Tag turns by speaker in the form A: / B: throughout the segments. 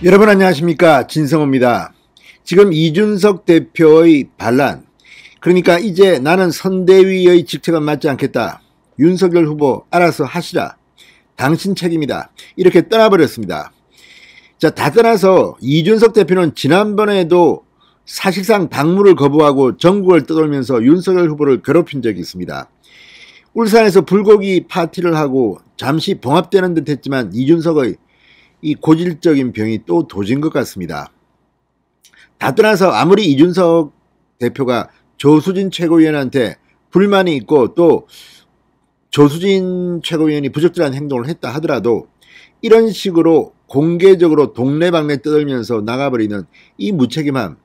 A: 여러분 안녕하십니까, 진성호입니다. 지금 이준석 대표의 반란, 그러니까 이제 나는 선대위의 직책은 맡지 않겠다, 윤석열 후보 알아서 하시라, 당신 책임이다, 이렇게 떠나버렸습니다. 자, 다 떠나서 이준석 대표는 지난번에도 사실상 당무를 거부하고 전국을 떠돌면서 윤석열 후보를 괴롭힌 적이 있습니다. 울산에서 불고기 파티를 하고 잠시 봉합되는 듯 했지만 이준석의 이 고질적인 병이 또 도진 것 같습니다. 다 떠나서 아무리 이준석 대표가 조수진 최고위원한테 불만이 있고 또 조수진 최고위원이 부적절한 행동을 했다 하더라도 이런 식으로 공개적으로 동네방네 떠들면서 나가버리는 이 무책임함,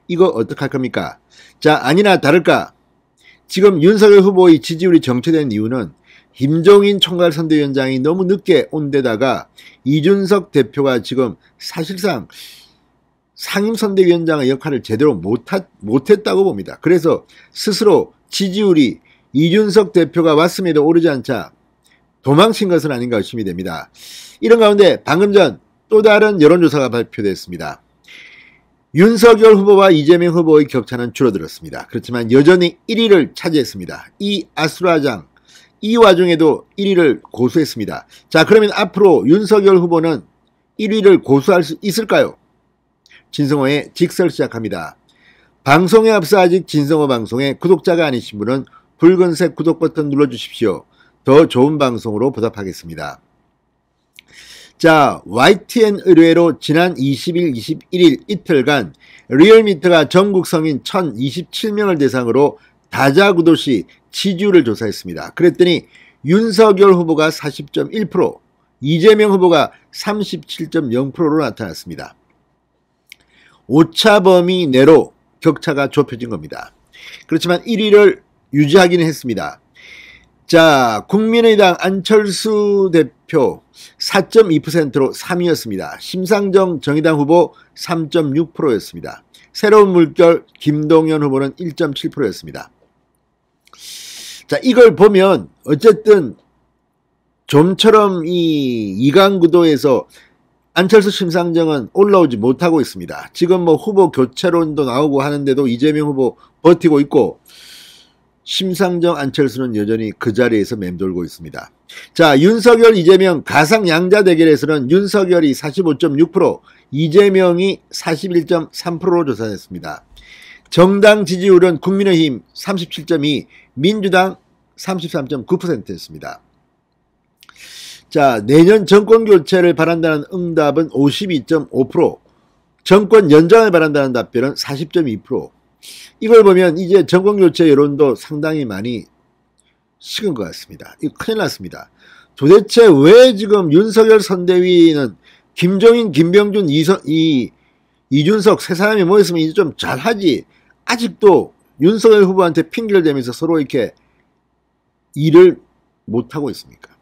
A: 이거 어떡할 겁니까? 자, 아니나 다를까 지금 윤석열 후보의 지지율이 정체된 이유는 김종인 총괄선대위원장이 너무 늦게 온 데다가 이준석 대표가 지금 사실상 상임선대위원장의 역할을 제대로 못했다고 봅니다. 그래서 스스로 지지율이 이준석 대표가 왔음에도 오르지 않자 도망친 것은 아닌가 의심이 됩니다. 이런 가운데 방금 전 또 다른 여론조사가 발표됐습니다. 윤석열 후보와 이재명 후보의 격차는 줄어들었습니다. 그렇지만 여전히 1위를 차지했습니다. 이 아수라장, 이 와중에도 1위를 고수했습니다. 자, 그러면 앞으로 윤석열 후보는 1위를 고수할 수 있을까요? 진성호의 직설 시작합니다. 방송에 앞서 아직 진성호 방송에 구독자가 아니신 분은 붉은색 구독 버튼 눌러주십시오. 더 좋은 방송으로 보답하겠습니다. 자, YTN 의뢰로 지난 20일, 21일 이틀간 리얼미터가 전국 성인 1027명을 대상으로 다자구도시 지지율을 조사했습니다. 그랬더니 윤석열 후보가 40.1%, 이재명 후보가 37.0%로 나타났습니다. 오차 범위 내로 격차가 좁혀진 겁니다. 그렇지만 1위를 유지하기는 했습니다. 자, 국민의당 안철수 대표 4.2%로 3위였습니다. 심상정 정의당 후보 3.6%였습니다. 새로운 물결 김동연 후보는 1.7%였습니다. 자, 이걸 보면 어쨌든 좀처럼 이 이강구도에서 안철수 심상정은 올라오지 못하고 있습니다. 지금 뭐 후보 교체론도 나오고 하는데도 이재명 후보 버티고 있고 심상정 안철수는 여전히 그 자리에서 맴돌고 있습니다. 자, 윤석열 이재명 가상 양자 대결에서는 윤석열이 45.6%, 이재명이 41.3%로 조사됐습니다. 정당 지지율은 국민의힘 37.2%, 민주당 33.9%였습니다. 자, 내년 정권 교체를 바란다는 응답은 52.5%, 정권 연장을 바란다는 답변은 40.2%. 이걸 보면 이제 정권 교체 여론도 상당히 많이 식은 것 같습니다. 이거 큰일 났습니다. 도대체 왜 지금 윤석열 선대위는 김종인, 김병준, 이준석 세 사람이 모였으면 이제 좀 잘하지, 아직도 윤석열 후보한테 핑계를 대면서 서로 이렇게 일을 못하고 있습니까?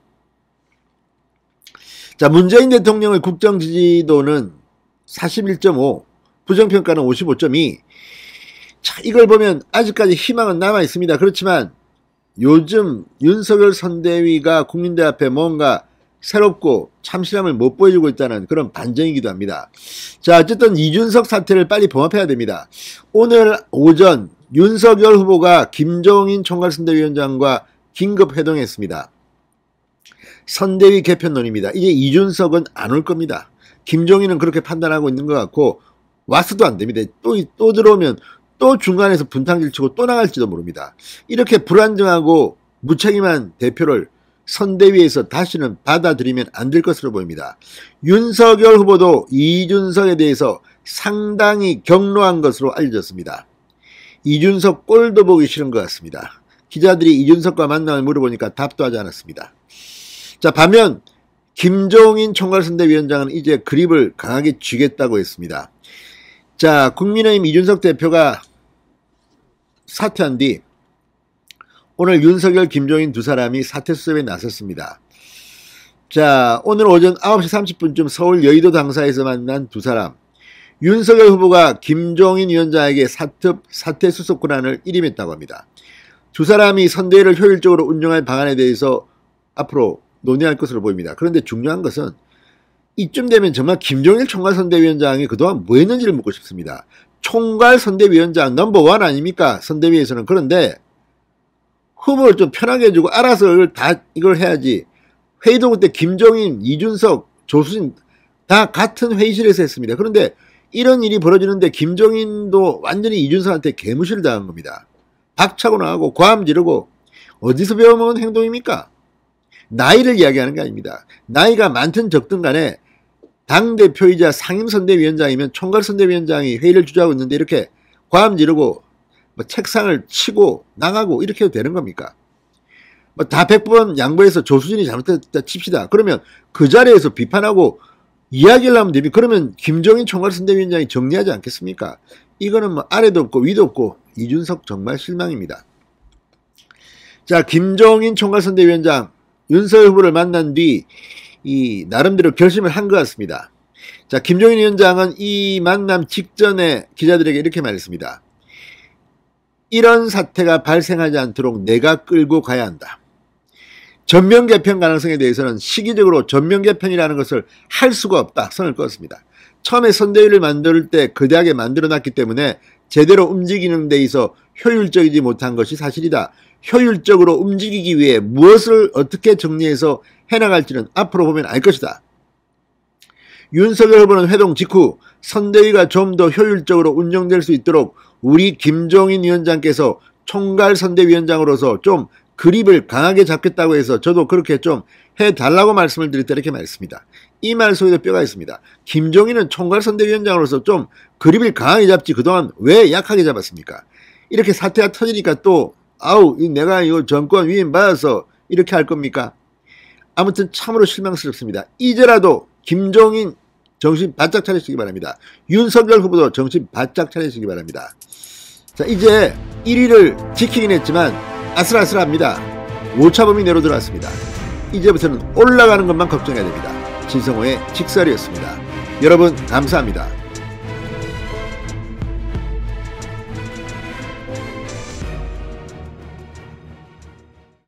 A: 자, 문재인 대통령의 국정 지지도는 41.5, 부정평가는 55.2. 자, 이걸 보면 아직까지 희망은 남아 있습니다. 그렇지만 요즘 윤석열 선대위가 국민들 앞에 뭔가 새롭고 참신함을 못 보여주고 있다는 그런 반증이기도 합니다. 자, 어쨌든 이준석 사태를 빨리 봉합해야 됩니다. 오늘 오전 윤석열 후보가 김종인 총괄선대위원장과 긴급 회동했습니다. 선대위 개편론입니다. 이제 이준석은 안 올 겁니다. 김종인은 그렇게 판단하고 있는 것 같고 와서도 안 됩니다. 또 들어오면 또 중간에서 분탕질 치고 또 나갈지도 모릅니다. 이렇게 불안정하고 무책임한 대표를 선대위에서 다시는 받아들이면 안 될 것으로 보입니다. 윤석열 후보도 이준석에 대해서 상당히 격노한 것으로 알려졌습니다. 이준석 꼴도 보기 싫은 것 같습니다. 기자들이 이준석과 만남을 물어보니까 답도 하지 않았습니다. 자, 반면 김종인 총괄선대위원장은 이제 그립을 강하게 쥐겠다고 했습니다. 자, 국민의힘 이준석 대표가 사퇴한 뒤 오늘 윤석열, 김종인 두 사람이 사퇴 수습에 나섰습니다. 자, 오늘 오전 9시 30분쯤 서울 여의도 당사에서 만난 두 사람. 윤석열 후보가 김종인 위원장에게 사퇴 수습 권한을 일임했다고 합니다. 두 사람이 선대위를 효율적으로 운영할 방안에 대해서 앞으로 논의할 것으로 보입니다. 그런데 중요한 것은 이쯤 되면 정말 김종일 총괄선대위원장이 그동안 뭐 했는지를 묻고 싶습니다. 총괄선대위원장 넘버원 아닙니까? 선대위에서는. 그런데 후보를 좀 편하게 해주고 알아서 이걸 해야지. 회의도 그때 김종인, 이준석, 조수진 다 같은 회의실에서 했습니다. 그런데 이런 일이 벌어지는데 김종인도 완전히 이준석한테 개무시를 당한 겁니다. 박차고 나가고 과함 지르고 어디서 배워먹은 행동입니까? 나이를 이야기하는 게 아닙니다. 나이가 많든 적든 간에 당대표이자 상임선대위원장이면 총괄선대위원장이 회의를 주재하고 있는데 이렇게 과함 지르고 뭐 책상을 치고 나가고 이렇게 해도 되는 겁니까? 뭐 다 100번 양보해서 조수진이 잘못했다 칩시다. 그러면 그 자리에서 비판하고 이야기를 하면 됩니다. 그러면 김종인 총괄선대위원장이 정리하지 않겠습니까? 이거는 뭐 아래도 없고 위도 없고 이준석 정말 실망입니다. 자, 김종인 총괄선대위원장 윤석열 후보를 만난 뒤 나름대로 결심을 한 것 같습니다. 자, 김종인 위원장은 이 만남 직전에 기자들에게 이렇게 말했습니다. 이런 사태가 발생하지 않도록 내가 끌고 가야 한다. 전면 개편 가능성에 대해서는 시기적으로 전면 개편이라는 것을 할 수가 없다. 선을 그었습니다. 처음에 선대위를 만들 때 거대하게 만들어놨기 때문에 제대로 움직이는 데 있어 효율적이지 못한 것이 사실이다. 효율적으로 움직이기 위해 무엇을 어떻게 정리해서 해나갈지는 앞으로 보면 알 것이다. 윤석열 후보는 회동 직후 선대위가 좀 더 효율적으로 운영될 수 있도록 우리 김종인 위원장께서 총괄선대위원장으로서 좀 그립을 강하게 잡겠다고 해서 저도 그렇게 좀 해달라고 말씀을 드릴 때 이렇게 말했습니다. 이 말 속에도 뼈가 있습니다. 김종인은 총괄선대위원장으로서 좀 그립을 강하게 잡지 그동안 왜 약하게 잡았습니까? 이렇게 사태가 터지니까 또 내가 이거 정권 위임 받아서 이렇게 할 겁니까? 아무튼 참으로 실망스럽습니다. 이제라도 김종인 정신 바짝 차리시기 바랍니다. 윤석열 후보도 정신 바짝 차리시기 바랍니다. 자, 이제 1위를 지키긴 했지만 아슬아슬합니다. 오차범위 내로 들어왔습니다. 이제부터는 올라가는 것만 걱정해야 됩니다. 진성호의 직설이었습니다. 여러분 감사합니다.